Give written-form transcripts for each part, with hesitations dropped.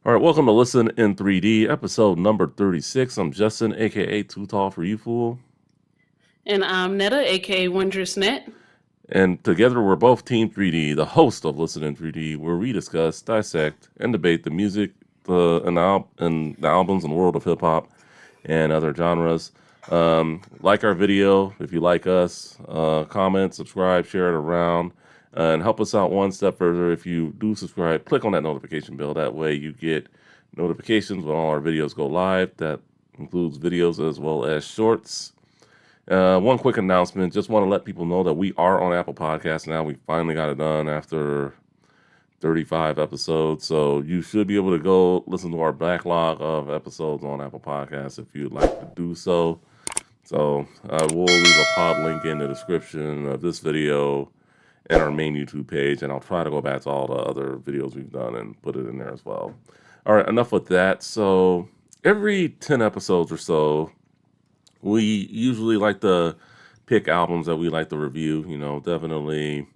All right, welcome to Listen in 3D, episode number 36. I'm Justin, aka Too Tall for You Fool. And I'm Netta, aka Wondrous Net. And together we're both Team 3D, the host of Listen in 3D, where we discuss, dissect, and debate the music and the albums in the world of hip hop and other genres. Like our video if you like us, comment, subscribe, share it around, and help us out one step further. If you do subscribe, click on that notification bell. That way you get notifications when all our videos go live. That includes videos as well as shorts. One quick announcement. Just want to let people know that we are on Apple Podcasts now. We finally got it done after 35 episodes. So you should be able to go listen to our backlog of episodes on Apple Podcasts if you'd like to do so. So we'll leave a pod link in the description of this video and our main YouTube page, and I'll try to go back to all the other videos we've done and put it in there as well. All right, enough with that. So every 10 episodes or so, we usually like to pick albums that we like to review. Definitely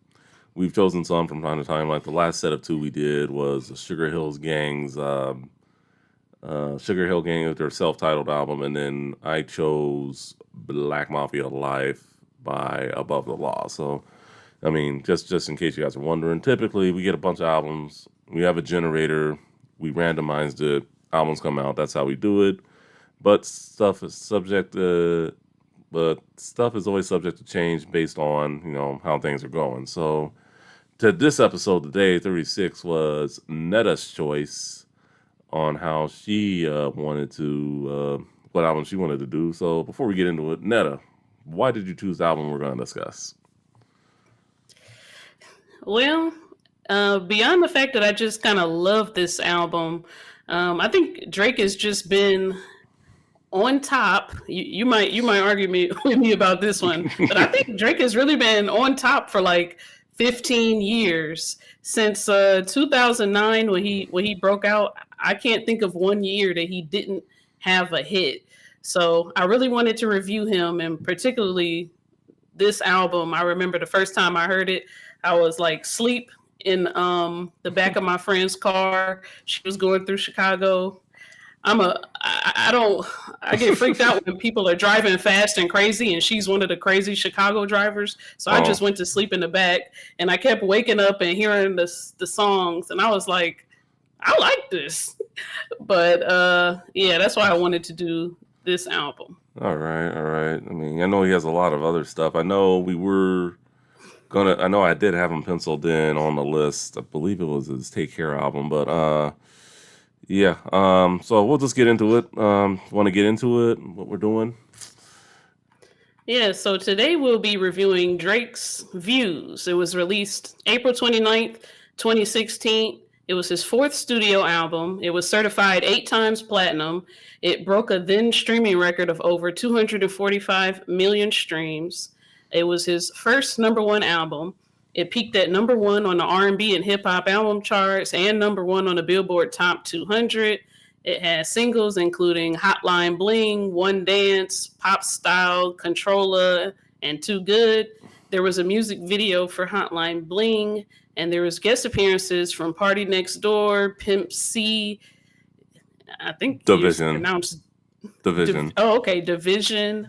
we've chosen some from time to time. Like the last set of two we did was Sugar Hill Gang with their self-titled album, and then I chose Black Mafia Life by Above the Law. So, I mean, just in case you guys are wondering, typically we get a bunch of albums. We have a generator. We randomized it. Albums come out. That's how we do it. But stuff is always subject to change based on how things are going. So to this episode today, 36 was Netta's choice on how she wanted to what album she wanted to do. So before we get into it, Netta, why did you choose the album we're going to discuss? Well, beyond the fact that I just kind of love this album, I think Drake has just been on top. You might argue with me about this one, but I think Drake has really been on top for like 15 years since 2009 when he broke out. I can't think of one year that he didn't have a hit. So I really wanted to review him, and particularly this album. I remember the first time I heard it, I was like sleep in the back of my friend's car. She was going through Chicago. I don't I get freaked out when people are driving fast and crazy, and she's one of the crazy Chicago drivers. So I Oh, just went to sleep in the back, and I kept waking up and hearing the songs, and I was like, I like this. But yeah, that's why I wanted to do this album. all right, all right. I mean, I know he has a lot of other stuff. I know I did have him penciled in on the list. I believe it was his Take Care album, but yeah. So we'll just get into it. Want to get into it? What we're doing? Yeah, so today we'll be reviewing Drake's Views. It was released April 29th, 2016. It was his fourth studio album. It was certified 8 times platinum. It broke a then streaming record of over 245 million streams. It was his first number one album. It peaked at number one on the R&B and hip hop album charts and number one on the Billboard Top 200. It has singles including Hotline Bling, One Dance, Pop Style, Controller, and Too Good. There was a music video for Hotline Bling, and there was guest appearances from Party Next Door, Pimp C. I think you Division, pronounced Division. Division,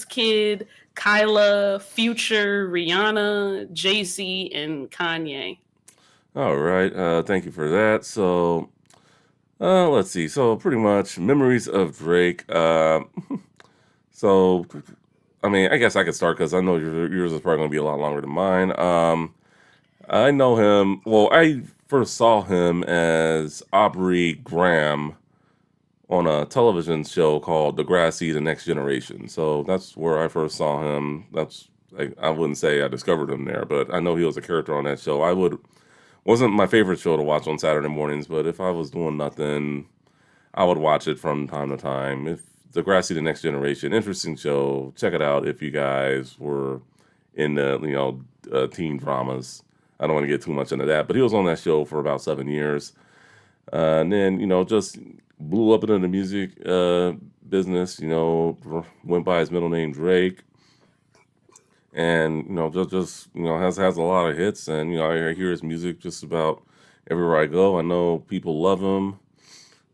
Kid, Kyla, Future, Rihanna, Jay Z, and Kanye. All right. Thank you for that. So let's see. So pretty much memories of Drake. So I mean, I guess I could start because I know yours is probably going to be a lot longer than mine. I know him. Well, I first saw him as Aubrey Graham on a television show called Degrassi: The Next Generation. So that's where I first saw him. I wouldn't say I discovered him there, but I know he was a character on that show. I would Wasn't my favorite show to watch on Saturday mornings, but if I was doing nothing, I would watch it from time to time. If Degrassi: The Next Generation, interesting show. Check it out if you guys were in the teen dramas. I don't want to get too much into that, but he was on that show for about 7 years, and then just blew up into the music business. Went by his middle name Drake, and just has a lot of hits, and I hear his music just about everywhere I go. I know people love him.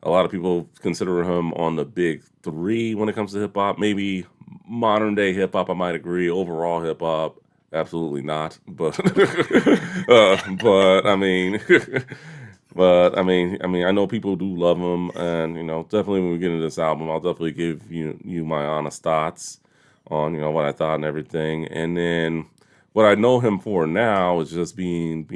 A lot of people consider him on the big three when it comes to hip hop. Maybe modern day hip hop, I might agree. Overall hip hop, absolutely not. But but I mean, I know people do love him, and definitely when we get into this album, I'll definitely give you my honest thoughts on what I thought and everything. And then what I know him for now is just being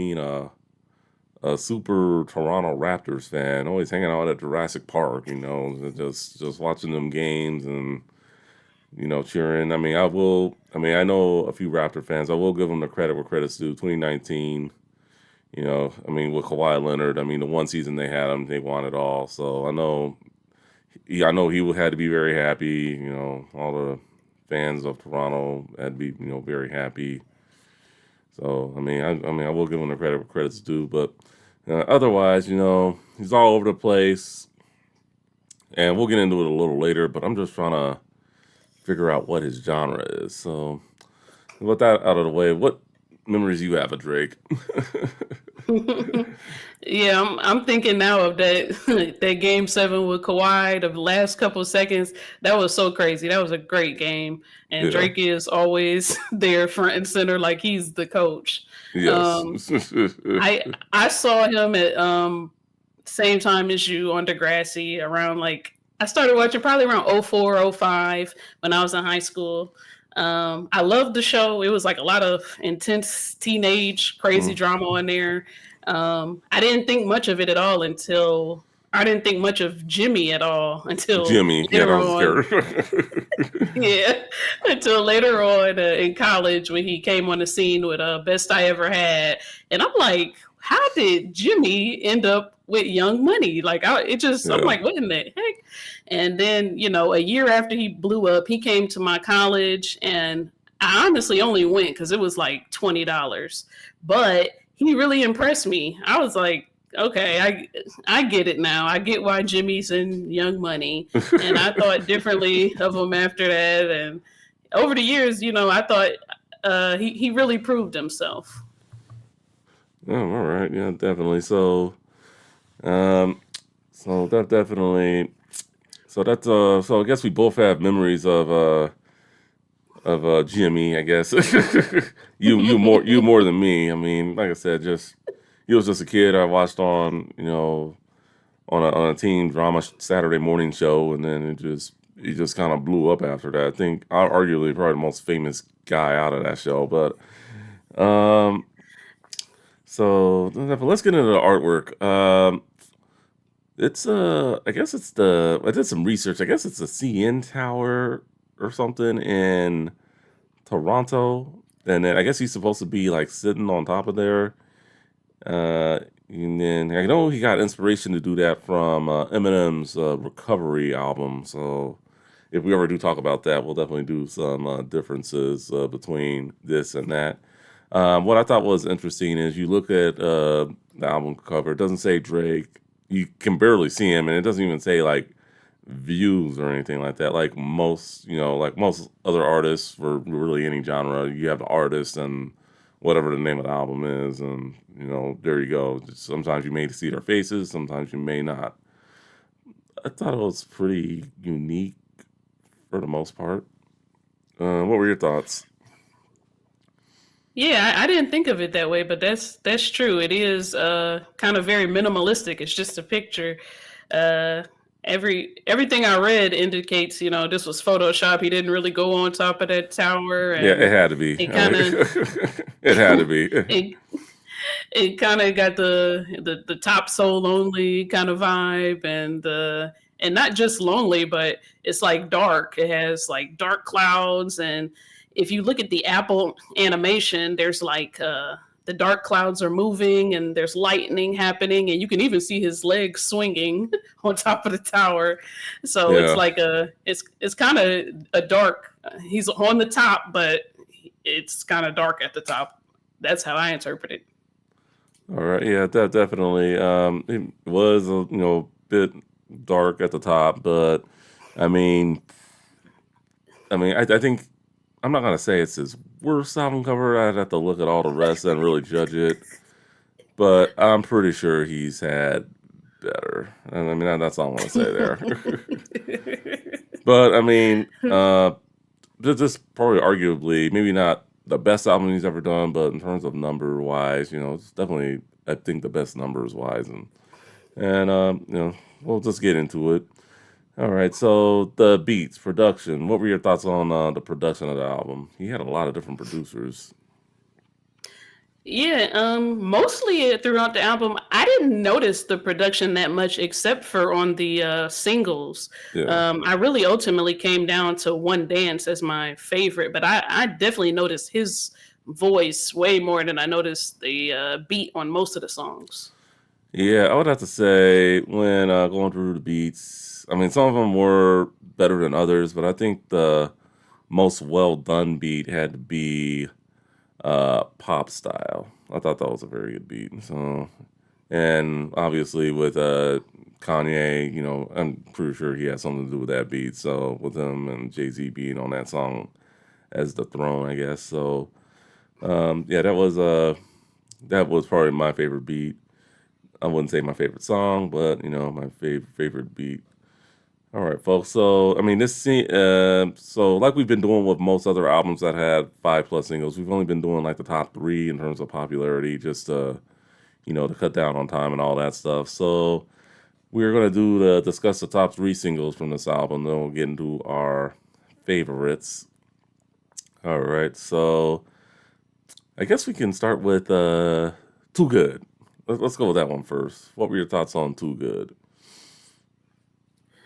a super Toronto Raptors fan, always hanging out at Jurassic Park, just watching them games and cheering. I know a few Raptor fans. I will give them the credit where credit's due. 2019, with Kawhi Leonard, the one season they had him, they won it all. So I know he had to be very happy. All the fans of Toronto had to be very happy. So I will give him the credit where credit's due, but otherwise, he's all over the place, and we'll get into it a little later. But I'm just trying to figure out what his genre is. So with that out of the way, what memories you have of Drake? Yeah, I'm thinking now of that that game seven with Kawhi, the last couple of seconds. That was so crazy. That was a great game. And Yeah. Drake is always there front and center like he's the coach. Yes. Um I saw him at same time as you on Degrassi around like I started watching probably around 04, 05 when I was in high school. I loved the show. It was like a lot of intense teenage crazy Mhm. drama on there. I didn't think much of it at all until I didn't think much of Jimmy at all until Jimmy, yeah, that later was a on. character. Yeah, until later on in college when he came on the scene with "Best I Ever Had," and I'm like, how did Jimmy end up with Young Money? Like, I'm Yeah. like, what in the heck? And then a year after he blew up, he came to my college, and I honestly only went because it was like $20, but he really impressed me. I was like, okay, I get it now. I get why Jimmy's in Young Money, and I thought differently of him after that. And over the years, I thought he really proved himself. Oh, all right. Yeah, definitely. Um, so that definitely. So that's so I guess we both have memories of Jimmy. I guess you more than me. Like I said, just he was just a kid I watched on a teen drama Saturday morning show, and then he just kind of blew up after that. I think arguably probably the most famous guy out of that show. But um, so let's get into the artwork. It's I guess I did some research. I guess it's a CN Tower or something in Toronto, and then I guess he's supposed to be like sitting on top of there. Uh, and then I know he got inspiration to do that from Eminem's Recovery album. So if we ever do talk about that, we'll definitely do some differences between this and that. What I thought was interesting is you look at the album cover, it doesn't say Drake. You can barely see him, and it doesn't even say like views or anything like that. Like most other artists for really any genre, you have the artist and whatever the name of the album is, and there you go. Sometimes you may see their faces, sometimes you may not. I thought it was pretty unique for the most part. What were your thoughts? Yeah, I didn't think of it that way, but that's true. It is kind of very minimalistic. It's just a picture. Uh, everything I read indicates, this was Photoshop. He didn't really go on top of that tower, Yeah, it and had to be. it kind of It had to be. it it kind of got the top so lonely kind of vibe, and not just lonely, but it's like dark. It has like dark clouds, and if you look at the Apple animation, there's like the dark clouds are moving and there's lightning happening, and you can even see his legs swinging on top of the tower. So it's Yeah. like it's kind of a dark. He's on the top, but it's kind of dark at the top. That's how I interpret it. All right. Yeah, that definitely. It was bit dark at the top, but I mean, I think I'm not gonna say it's his worst album cover. I'd have to look at all the rest and really judge it. But I'm pretty sure he's had better. And I mean, that's all I want to say there. But I mean, this probably arguably maybe not the best album he's ever done, but in terms of number wise, it's definitely I think the best numbers wise, and we'll just get into it. All right, so the beats, production. What were your thoughts on the production of the album? He had a lot of different producers. Yeah, mostly throughout the album, I didn't notice the production that much, except for on the singles. Yeah, I really ultimately came down to One Dance as my favorite, but I definitely noticed his voice way more than I noticed the beat on most of the songs. yeah. I would have to say when going through the beats, I mean, some of them were better than others, but I think the most well done beat had to be Pop Style. I thought that was a very good beat. So, and obviously with Kanye, I'm pretty sure he had something to do with that beat. So with him and Jay-Z being on that song as the throne, I guess. So yeah, that was probably my favorite beat. I wouldn't say my favorite song, but my favorite beat. All right, folks. So, I mean, so like we've been doing with most other albums that had 5+ singles, we've only been doing like the top three in terms of popularity, just to cut down on time and all that stuff. So, we're gonna discuss the top three singles from this album. Then we'll get into our favorites. All right. So, I guess we can start with "Too Good." Let's go with that one first. What were your thoughts on "Too Good"?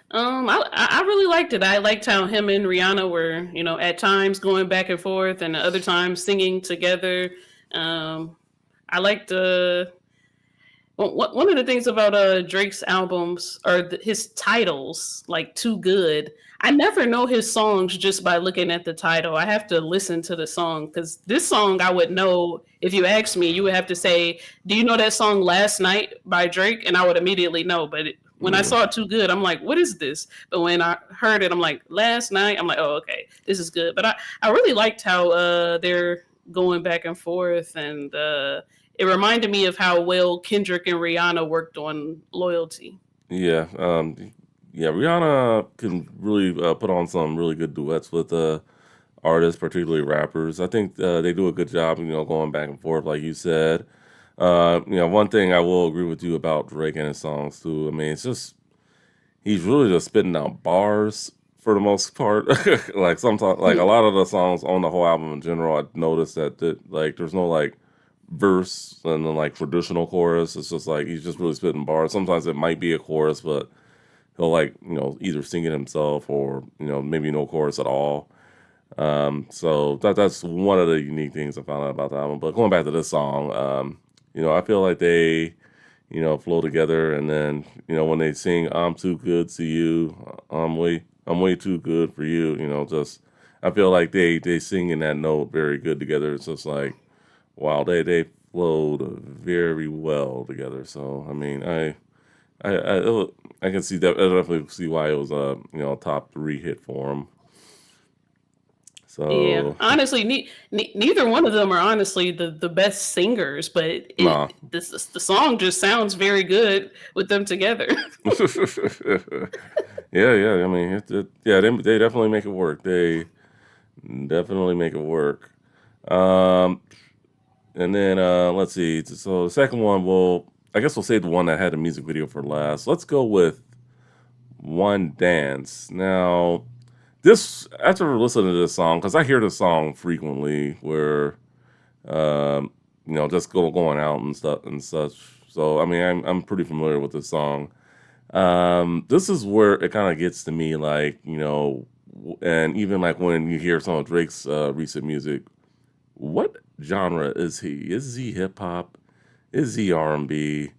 I really liked it. I liked how him and Rihanna were, at times going back and forth, and other times singing together. I liked one of the things about Drake's albums are his titles, like "Too Good." I never know his songs just by looking at the title. I have to listen to the song because this song I would know if you asked me. You would have to say, "Do you know that song Last Night by Drake?" And I would immediately know. But when I Yeah. saw "Too Good," I'm like, "What is this?" But when I heard it, I'm like, "Last Night." I'm like, "Oh, okay, this is good." But I really liked how they're going back and forth, and it reminded me of how well Kendrick and Rihanna worked on Loyalty. Yeah, yeah, Rihanna can really put on some really good duets with artists, particularly rappers. I think they do a good job, going back and forth, like you said. One thing I will agree with you about Drake and his songs too. I mean, it's just he's really just spitting out bars for the most part. Like sometimes, like a lot of the songs on the whole album in general, I noticed that like there's no like verse and then like traditional chorus. It's just like he's just really spitting bars. Sometimes it might be a chorus, but he'll like either sing it himself or maybe no chorus at all. So that's one of the unique things I found out about the album. But going back to this song, I feel like they flow together, and then when they sing "I'm too good to you," I'm way too good for you. Just I feel like they sing in that note very good together. It's just like wow, they flowed very well together. So I mean, I can see that. I definitely see why it was a top three hit for him. Yeah, So honestly, neither one of them are honestly the best singers, but nah. the song just sounds very good with them together. Yeah, yeah. I mean, yeah, they definitely make it work. They definitely make it work. Um, and then let's see. So the second one, I guess we'll save the one that had a music video for last. Let's go with One Dance. Now, this after listening to this song, because I hear this song frequently, where just going out and stuff and such. So I mean, I'm pretty familiar with this song. This is where it kind of gets to me, like and even like when you hear some of Drake's recent music, what genre is he? Is he hip hop? Is he R&B?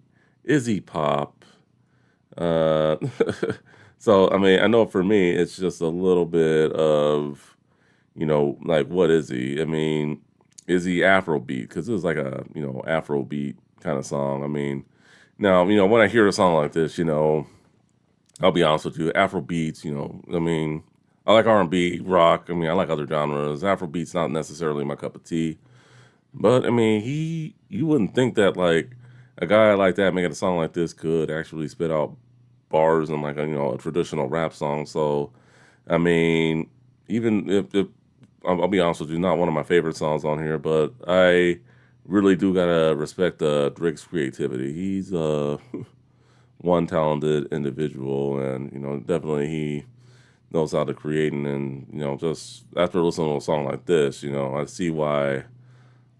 Is he pop? Uh, so I mean, I know for me, it's just a little bit of like what is he? I mean, is he Afrobeat? Because it was like a Afrobeat kind of song. I mean, now when I hear a song like this, I'll be honest with you, Afro beats, I mean, I like R&B, rock. I mean, I like other genres. Afrobeat's not necessarily my cup of tea, but I mean, you wouldn't think that like a guy like that making a song like this could actually spit out bars in like a traditional rap song. So I mean, even if I'll be honest with you, not one of my favorite songs on here, but I really do gotta respect Drake's creativity. He's one talented individual, and definitely he knows how to create. And just after listening to a song like this, I see why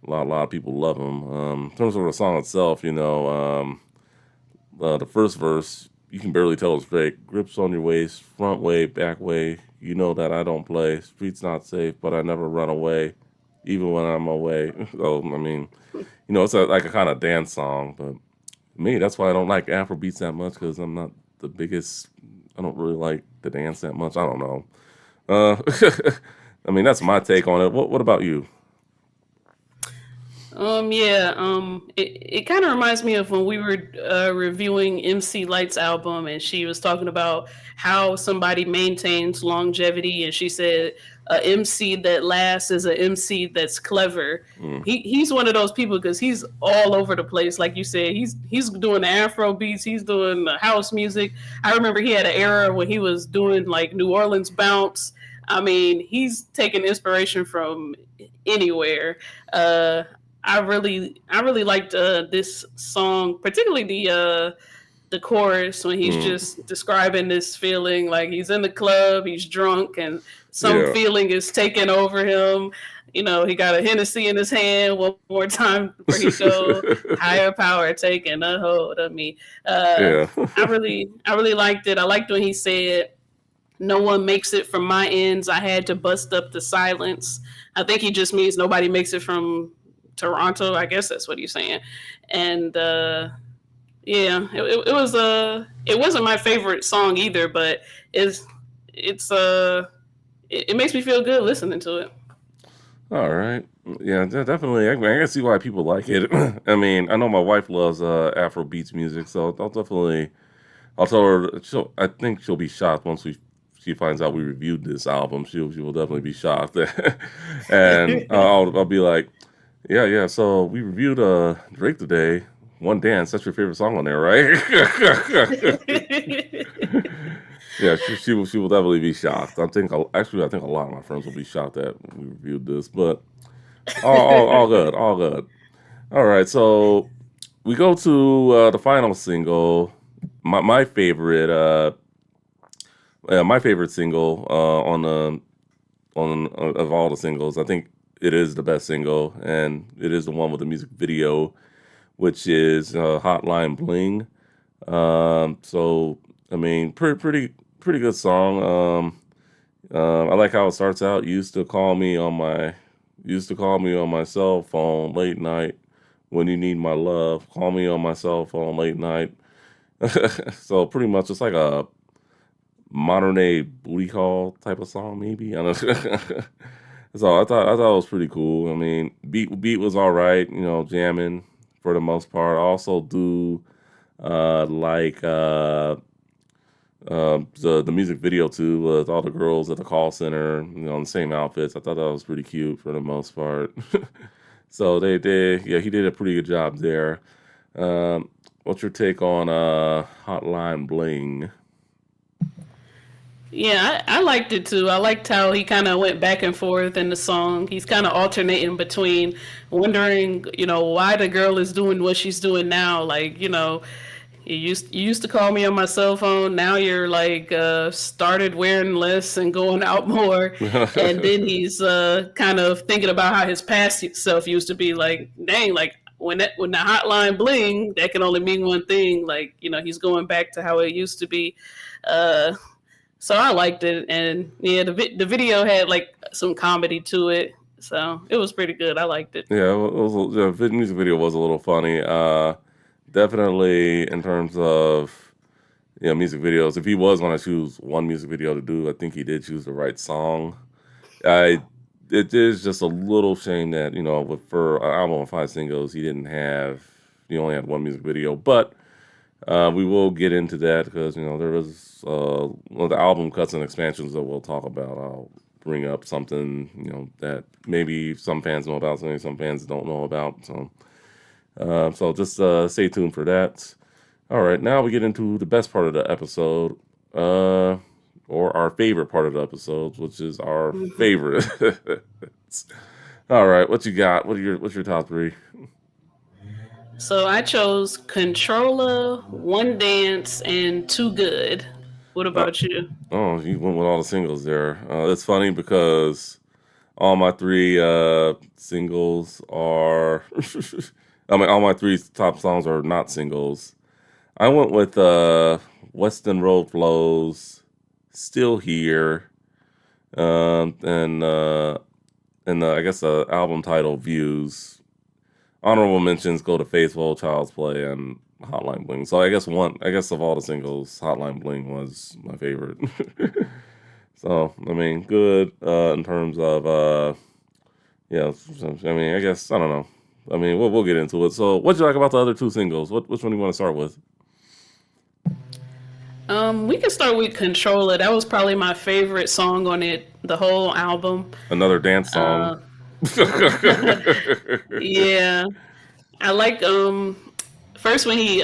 a lot of people love him. In terms of the song itself, the first verse, you can barely tell it's Drake. Grips on your waist, front way, back way. You know that I don't play. Streets not safe, but I never run away, even when I'm away. So I mean, it's like a kind of dance song. But me, that's why I don't like Afro beats that much, because I'm not the biggest. I don't really like the dance that much. I don't know. Uh, I mean, that's my take on it. What about you? Yeah, it kind of reminds me of when we were reviewing MC Light's album, and she was talking about how somebody maintains longevity, and she said a MC that lasts is a MC that's clever. Mm, He's one of those people because he's all over the place, like you said. He's doing the Afro beats, he's doing the house music. I remember he had an era when he was doing like New Orleans bounce. I mean, he's taking inspiration from anywhere. Uh, I really liked this song, particularly the chorus when he's mm, just describing this feeling like he's in the club, he's drunk, and some yeah. feeling is taking over him. He got a Hennessy in his hand one more time before he go. Higher power taking a hold of me. Uh, Yeah. I really liked it. I liked when he said, "No one makes it from my ends. I had to bust up the silence." I think he just means nobody makes it from Toronto. I guess that's what he's saying. And yeah, it wasn't my favorite song either, but it's it makes me feel good listening to it. All right. Yeah, definitely. I can see why people like it. I mean, I know my wife loves Afro beats music, so I'll definitely. I'll tell her. I think she'll be shocked once she finds out we reviewed this album. She will definitely be shocked, and I'll be like, yeah, yeah. So we reviewed Drake today. One Dance. That's your favorite song on there, right? Yeah, she will definitely be shocked. I think a lot of my friends will be shocked that we reviewed this, but all good, all good. All right, so we go to the final single. My favorite, my favorite single on of all the singles. I think it is the best single, and it is the one with the music video, which is "Hotline Bling." So I mean, pretty good song. I like how it starts out. Used to call me on my cell phone late night when you need my love. Call me on my cell phone late night. So pretty much it's like a modern day booty call type of song, maybe. I don't know. So I thought it was pretty cool. I mean, beat was all right. Jamming for the most part. I also do like the music video too, with all the girls at the call center, in the same outfits. I thought that was pretty cute for the most part. So yeah, he did a pretty good job there. What's your take on Hotline Bling? Yeah, I liked it too. I liked how he kind of went back and forth in the song. He's kind of alternating between wondering, why the girl is doing what she's doing now. Like, you used to call me on my cell phone. Now you're like started wearing less and going out more. And then he's kind of thinking about how his past self used to be. Like, dang, like when the hotline bling, that can only mean one thing. Like, he's going back to how it used to be. Uh, so I liked it, and yeah, the video had like some comedy to it, so it was pretty good. I liked it. Yeah, the music video was a little funny. Definitely in terms of music videos. If he was going to choose one music video to do, I think he did choose the right song. I It is just a little shame that for an album of five singles, he only had one music video. But we will get into that because there is one of the album cuts and expansions that we'll talk about. I'll bring up something that maybe some fans know about, something some fans don't know about. So So just stay tuned for that. All right, now we get into the best part of the episode, uh, or our favorite part of the episode, which is our Mhm. favorite. All right, what you got? What's your top three? So I chose Controller, One Dance, and Too Good. What Uh, about you? oh, you went with all the singles there. It's funny because all my three singles are. I mean, all my three top songs are not singles. I went with Weston Road Flows, Still Here, and I guess the album title Views. Honorable mentions go to Faithful, Child's Play, and Hotline Bling. So I guess of all the singles, Hotline Bling was my favorite. So I mean, good in terms of yeah. I mean, I guess I don't know. I mean, we'll get into it. So, what would you like about the other two singles? Which one do you want to start with? We can start with Controller. That was probably my favorite song on it, the whole album. Another dance song. Uh, yeah, I like first when he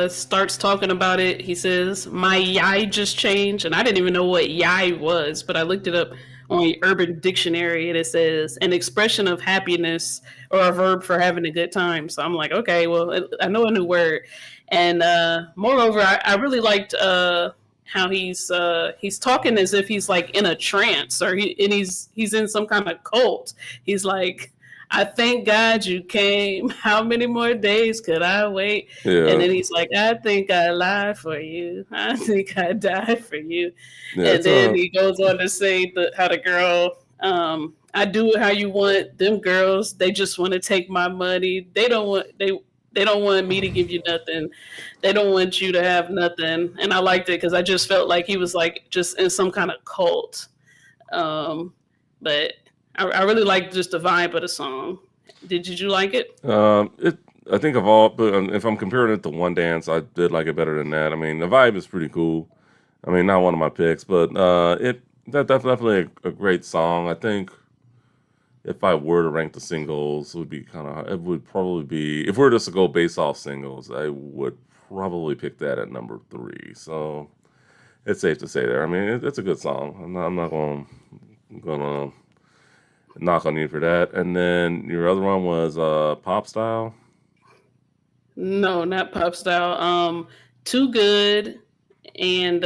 starts talking about it, he says, "My yai just changed," and I didn't even know what yai was, but I looked it up on Urban Dictionary, and it says an expression of happiness or a verb for having a good time. So I'm like, okay, well, I know a new word, and moreover, I really liked how he's talking as if he's like in a trance, or he's in some kind of cult. He's like, I thank God you came. How many more days could I wait? And Yeah, then he's like, I think I lied for you. I think I died for you. yeah. And It's then he goes on to say how the girl, I do it how you want. Them girls, they just want to take my money. They don't want me to give you nothing. They don't want you to have nothing. And I liked it because I just felt like he was like just in some kind of cult. Um, but I really liked just the vibe of the song. Did you like it? it. I think of all, but if I'm comparing it to One Dance, I did like it better than that. I mean, the vibe is pretty cool. I mean, not one of my picks, but that's definitely a great song. I think if I were to rank the singles, it would be it would probably be if we were just to go based off singles, I would probably pick that at number three. So it's safe to say there. I mean, it's a good song. I'm not gonna knock on you for that. And then your other one was pop style. No, not pop style. Too good and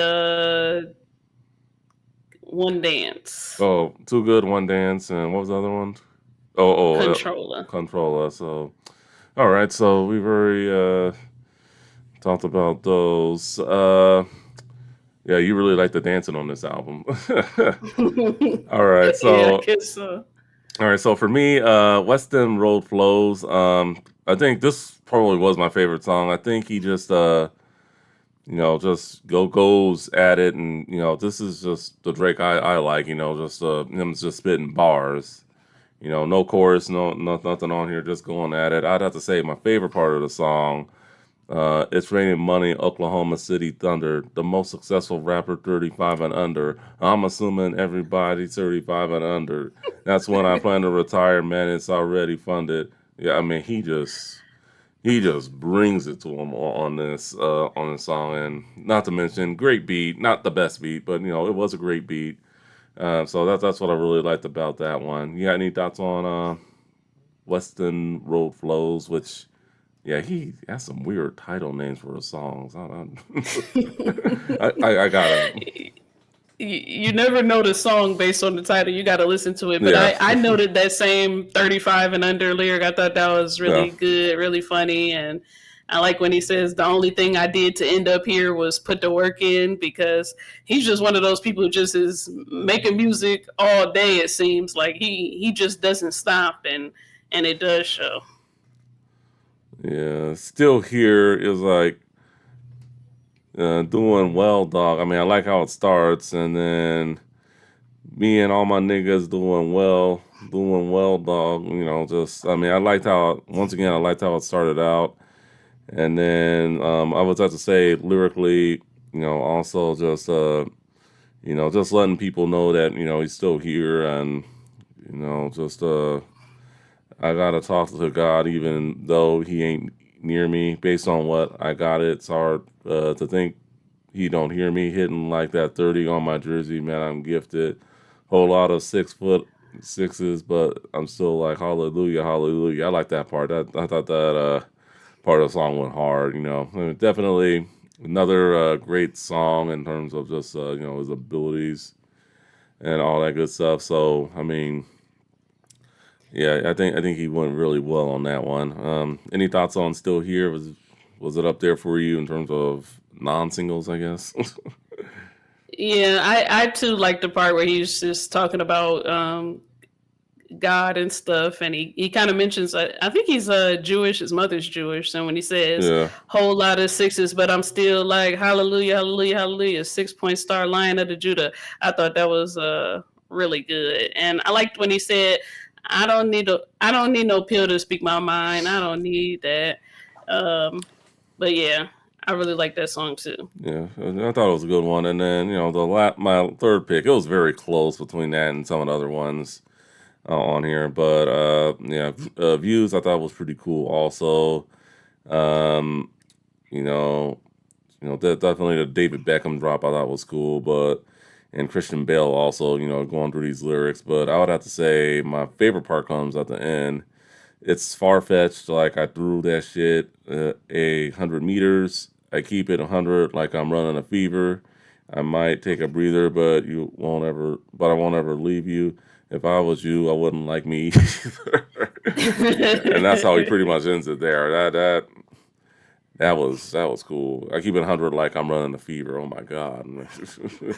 one dance Oh, too good, one dance, and what was the other one? Oh, controller. controller. So all right, so we've already talked about those. Yeah, you really like the dancing on this album. All right, Yeah, I so guess so. for me, Weston Road Flows. I think this probably was my favorite song. I think he just just goes at it, and this is just the Drake I like. Just him just spitting bars. No chorus, nothing on here, just going at it. I'd have to say my favorite part of the song. It's raining money, Oklahoma City Thunder, the most successful rapper 35 and under. I'm assuming everybody's 35 and under. That's when I plan to retire, man. It's already funded. Yeah, I mean he just brings it to him on this song, and not to mention great beat, not the best beat, but it was a great beat. So that's what I really liked about that one. You got any thoughts on Weston Road Flows, which yeah, he has some weird title names for his songs. I got him. You never know the song based on the title. You got to listen to it. But Yeah, I noted that same 35 and under lyric. I thought that was yeah, really good, really funny. And I like when he says, the only thing I did to end up here was put the work in, because he's just one of those people who just is making music all day, it seems. Like he just doesn't stop, and it does show. yeah. Still here is like doing well, dog. I mean, I like how it starts, and then me and all my niggas doing well, dog. Just I mean, I liked how it started out, and then I would have to say lyrically, also just just letting people know that he's still here, and just I gotta talk to God even though he ain't near me. Based on what I got, it's hard to think he don't hear me hitting like that 30 on my jersey. Man, I'm gifted. Whole lot of 6 foot sixes, but I'm still like hallelujah, hallelujah. I like that part. I thought that part of the song went hard. I mean, definitely another great song in terms of just his abilities and all that good stuff. So I mean, yeah, I think he went really well on that one. Any thoughts on Still Here? Was it up there for you in terms of non-singles? I guess. Yeah, I too like the part where he's just talking about God and stuff, and he kind of mentions I think he's Jewish, his mother's Jewish, and when he says Yeah, whole lot of sixes, but I'm still like hallelujah, hallelujah, hallelujah, 6 point star, Lion of the Judah. I thought that was really good, and I liked when he said, I don't need no pill to speak my mind. I don't need that. Um, but yeah, I really like that song too. yeah. I thought it was a good one. And then my third pick, it was very close between that and some of the other ones on here. But yeah, Views I thought was pretty cool. Also, um, you know, definitely the David Beckham drop I thought was cool, but and Christian Bale also, going through these lyrics. But I would have to say my favorite part comes at the end. It's far fetched. Like I threw that shit 100 meters. I keep it 100 like I'm running a fever. I might take a breather, but you won't ever. But I won't ever leave you. If I was you, I wouldn't like me either. And that's how he pretty much ends it there. That was cool. I keep it 100 like I'm running a fever. Oh my god! I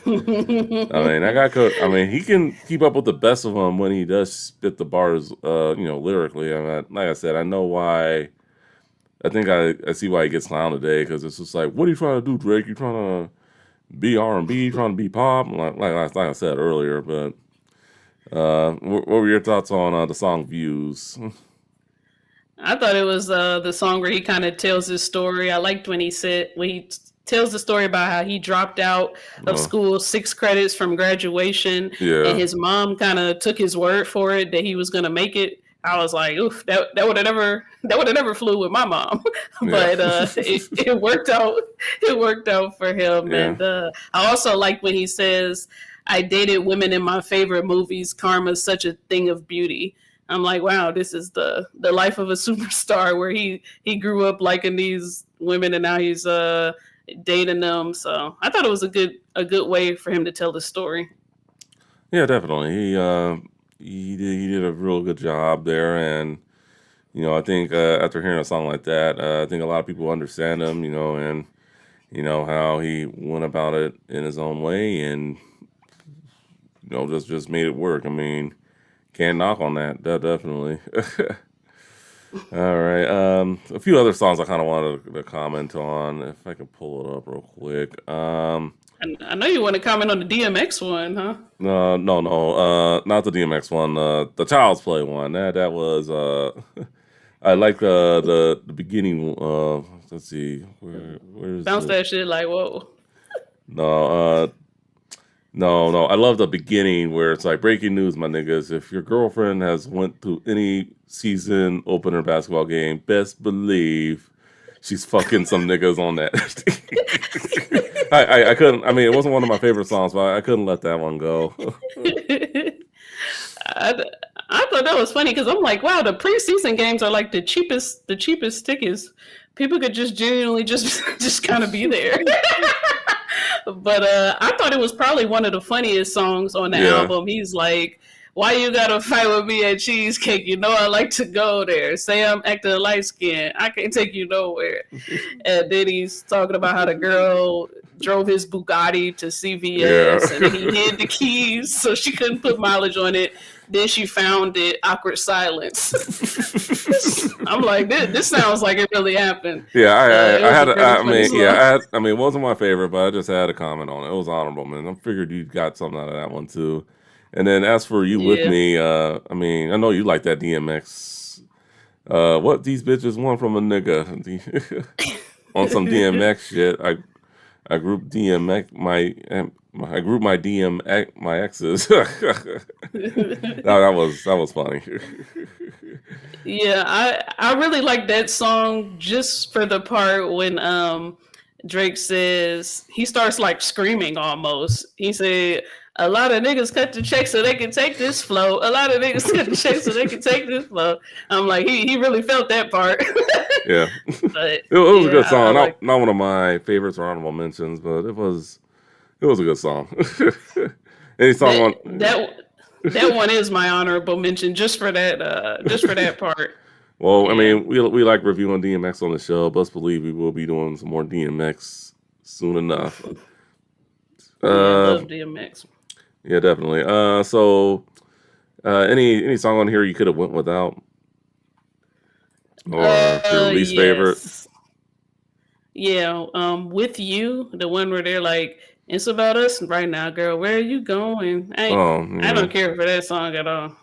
mean, that guy could. I mean, he can keep up with the best of them when he does spit the bars. Lyrically. I mean, like I said, I know why. I think I see why he gets clowned today because it's just like, what are you trying to do, Drake? You trying to be R&B, trying to be pop, like I said earlier. But what were your thoughts on the song "Views"? I thought it was the song where he kind of tells his story. I liked when he tells the story about how he dropped out of Uh, school 6 credits from graduation, and yeah, his mom kind of took his word for it that he was gonna make it. I was like, oof, that would have never flew with my mom, yeah, but it worked out. It worked out for him, yeah. and I also like when he says, "I dated women in my favorite movies. Karma's such a thing of beauty." I'm like, wow, this is the life of a superstar where he grew up liking these women and now he's dating them. So I thought it was a good way for him to tell the story. Yeah, definitely. He did a real good job there, and I think after hearing a song like that, I think a lot of people understand him. And how he went about it in his own way, and just made it work. I mean, can't knock on that. Definitely. All right. A few other songs I kind of wanted to comment on, if I can pull it up real quick. And I know you want to comment on the DMX one, huh? No, no, no. Not the DMX one. The Child's Play one. That was. I like the beginning. Let's see. Where is Bounce it? that shit like whoa. No. No, no. I love the beginning where it's like breaking news, my niggas. If your girlfriend has went to any season opener basketball game, best believe she's fucking some niggas on that. I couldn't. I mean, it wasn't one of my favorite songs, but I couldn't let that one go. I, I thought that was funny because I'm like, wow, the preseason games are like the cheapest tickets. People could just genuinely just just kind of be there. But I thought it was probably one of the funniest songs on the Yeah, album. He's like, "Why you gotta fight with me at Cheesecake? You know I like to go there. Say I'm acting light skin. I can't take you nowhere." And then he's talking about how the girl drove his Bugatti to yeah. CVS and then he hid the keys so she couldn't put mileage on it. Then she found it. Awkward silence. I'm like, this sounds like it really happened. Yeah, It I was had, a really I funny mean, yeah, song. I mean, it wasn't my favorite, but I just had a comment on it. It was honorable, man. I figured you got something out of that one too. And then as for you with Yeah. me, I mean, I know you like that DMX. What these bitches want from a nigga on some DMX shit. I group DMX I group my my exes. No, that was funny. Yeah, I really like that song just for the part when Drake says he starts like screaming almost. He said a lot of niggas cut the check so they can take this flow. A lot of niggas cut the check so they can take this flow. I'm like he really felt that part. Yeah, But it was a yeah, good I song. like Not one of my favorites or honorable mentions, but it was a good song. Any song that on? that that one is my honorable mention just for that part. Well, I Yeah. mean, we like reviewing DMX on the show. Best believe we will be doing some more DMX soon enough. Yeah, I Uh, love DMX. yeah, definitely. Any song on here you could have went without, or your least favorite? Yes. Yeah, with you, the one where they're like, "It's about us right now, girl. Where are you going?" Oh, I yeah, don't care for that song at all.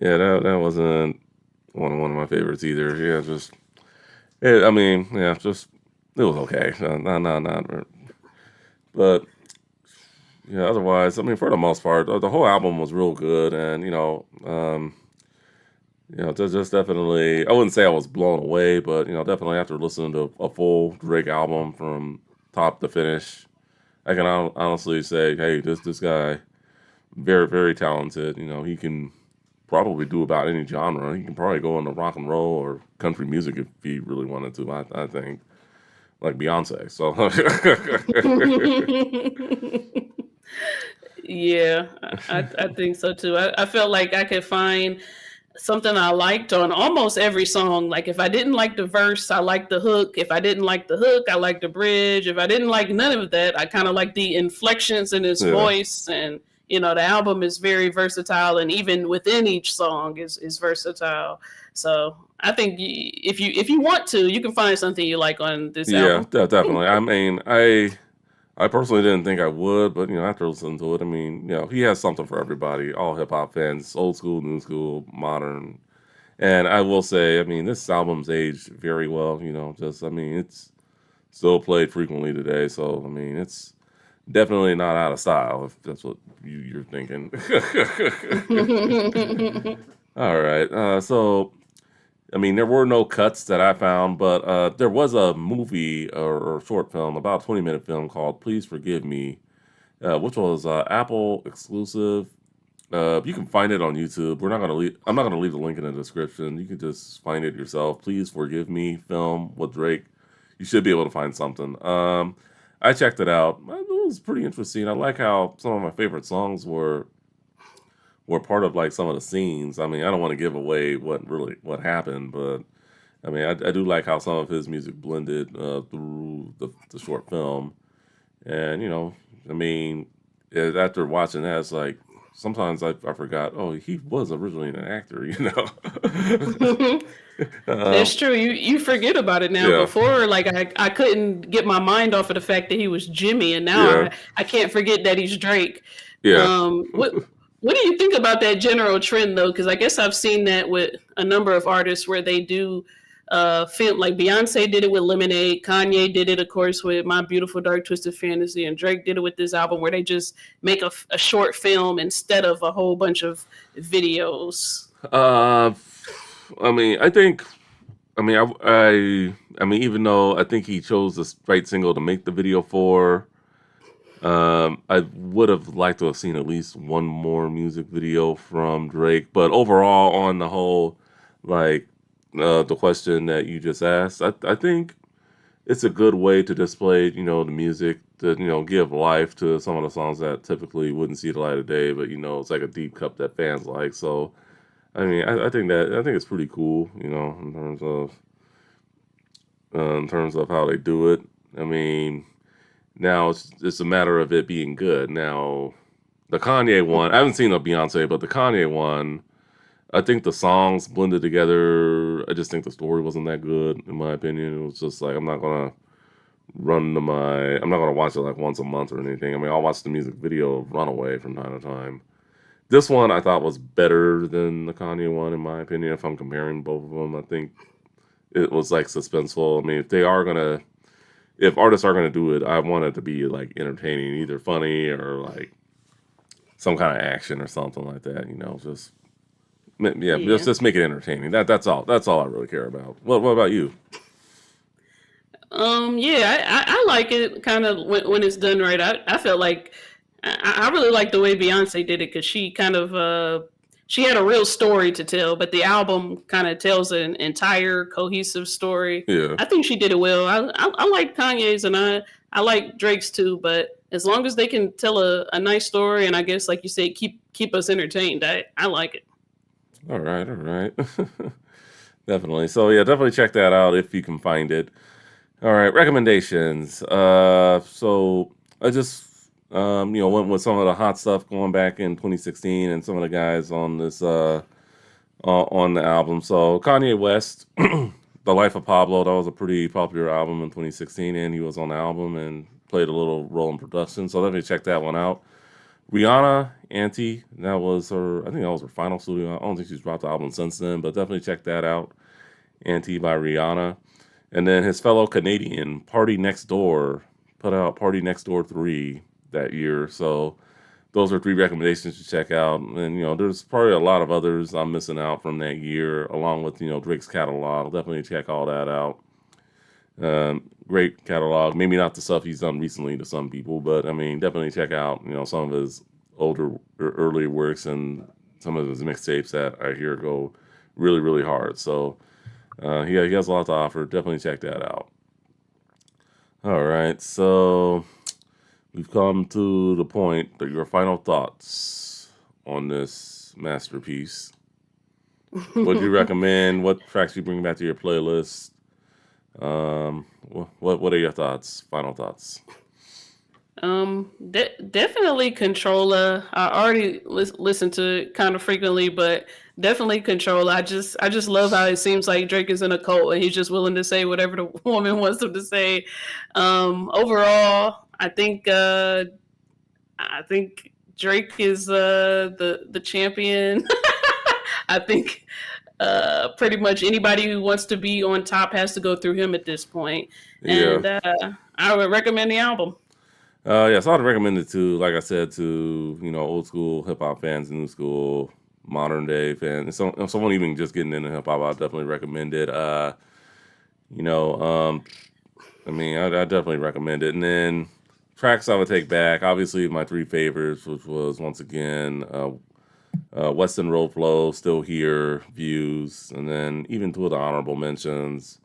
yeah. That wasn't one of my favorites either. Yeah, just yeah. I mean, yeah, just it was okay. Not. But yeah, otherwise, I mean, for the most part, the whole album was real good, and just definitely, I wouldn't say I was blown away, but definitely after listening to a full Drake album from top to finish, I can honestly say, hey, this guy, very very talented. He can probably do about any genre. He can probably go into rock and roll or country music if he really wanted to. I think like Beyonce. So Yeah, I think so too. I felt like I could find something I liked on almost every song. Like if I didn't like the verse, I liked the hook. If I didn't like the hook, I liked the bridge. If I didn't like none of that, I kind of like the inflections in his yeah, voice. And the album is very versatile, and even within each song is versatile. So I think if you want to, you can find something you like on this yeah, album. definitely. I mean, I personally didn't think I would, but after listening to it, I mean, he has something for everybody, all hip hop fans, old school, new school, modern. And I will say, I mean, this album's aged very well. Just I mean, it's still played frequently today, so I mean, it's definitely not out of style if that's what you're thinking. All right, so I mean, there were no cuts that I found, but there was a movie or short film, about a 20-minute film called "Please Forgive Me," which was Apple exclusive. You can find it on YouTube. We're not gonna leave. I'm not gonna leave the link in the description. You can just find it yourself. Please forgive me. Film with Drake. You should be able to find something. I checked it out. It was pretty interesting. I like how some of my favorite songs were part of like some of the scenes. I mean, I don't want to give away what happened, but I mean, I do like how some of his music blended through the short film. And I mean, after watching that, it's like sometimes I forgot. Oh, he was originally an actor. That's um, true. You forget about it now. yeah, Before, like I couldn't get my mind off of the fact that he was Jimmy, and now yeah, I can't forget that he's Drake. yeah. What do you think about that general trend though? Because I guess I've seen that with a number of artists where they do film, like Beyonce did it with Lemonade, Kanye did it, of course, with My Beautiful Dark Twisted Fantasy, and Drake did it with this album where they just make a short film instead of a whole bunch of videos. Uh, I mean, I think. I mean, I mean, even though I think he chose the right single to make the video for, I would have liked to have seen at least one more music video from Drake. But overall, on the whole, like the question that you just asked, I think it's a good way to display, the music to, give life to some of the songs that typically wouldn't see the light of day. But it's like a deep cut that fans like. So I mean, I think it's pretty cool, in terms of how they do it. I mean, now it's a matter of it being good. Now, the Kanye one, I haven't seen the Beyonce, but the Kanye one, I think the songs blended together. I just think the story wasn't that good, in my opinion. It was just like I'm not gonna watch it like once a month or anything. I mean, I'll watch the music video of Runaway from time to time. This one I thought was better than the Kanye one, in my opinion. If I'm comparing both of them, I think it was like suspenseful. I mean, if artists are gonna do it, I want it to be like entertaining, either funny or like some kind of action or something like that. Just Yeah, Yeah. just make it entertaining. That's all I really care about. What about you? Yeah, I like it kind of when it's done right. I felt like I really like the way Beyonce did it because she kind of she had a real story to tell, but the album kind of tells an entire cohesive story. Yeah. I think she did it well. I like Kanye's and I like Drake's too, but as long as they can tell a nice story and I guess like you said keep us entertained, I like it. All right, all right. Definitely. So yeah, definitely check that out if you can find it. All right, recommendations. So I just went with some of the hot stuff going back in 2016, and some of the guys on this on the album. So Kanye West, The Life of Pablo, that was a pretty popular album in 2016, and he was on the album and played a little role in production. So definitely check that one out. Rihanna, Auntie, that was her. I think that was her final studio. I don't think she's dropped the album since then, but definitely check that out. Auntie by Rihanna. And then his fellow Canadian, Party Next Door, put out Party Next Door 3 that year. So those are three recommendations to check out. And, there's probably a lot of others I'm missing out from that year, along with, Drake's catalog. Definitely check all that out. Great catalog. Maybe not the stuff he's done recently to some people, but I mean, definitely check out, some of his older or earlier works and some of his mixtapes that I hear go really, really hard. So, he has a lot to offer. Definitely check that out. All right, so we've come to the point that your final thoughts on this masterpiece. Would you recommend? What tracks you bring back to your playlist? What are your thoughts? Final thoughts? Definitely Controller. I already listen to it kind of frequently, but definitely Controller. I just love how it seems like Drake is in a cult and he's just willing to say whatever the woman wants him to say. Overall, I think Drake is the champion. I think pretty much anybody who wants to be on top has to go through him at this point, Yeah. and I would recommend the album. Yeah, so I'd recommend it to, like I said, to old school hip hop fans, new school, modern day fans. So if someone even just getting into hip hop, I'd definitely recommend it. You know, um, I mean, I definitely recommend it. And then tracks I would take back, obviously my three favorites, which was once again Western Road Flow, Still Here, Views, and then even two of the honorable mentions.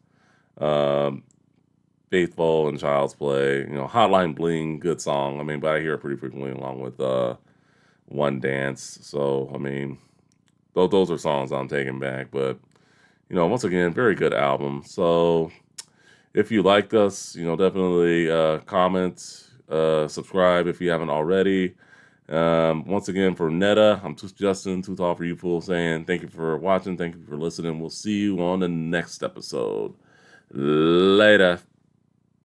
Um, Faithful and Child's Play. Hotline Bling, good song. I mean, but I hear it pretty frequently along with One Dance. So, I mean, those are songs I'm taking back. But, once again, very good album. So, if you liked us, definitely comment, subscribe if you haven't already. Once again, for Netta, I'm Justin, Too Tall for You Fool, saying thank you for watching. Thank you for listening. We'll see you on the next episode. Later.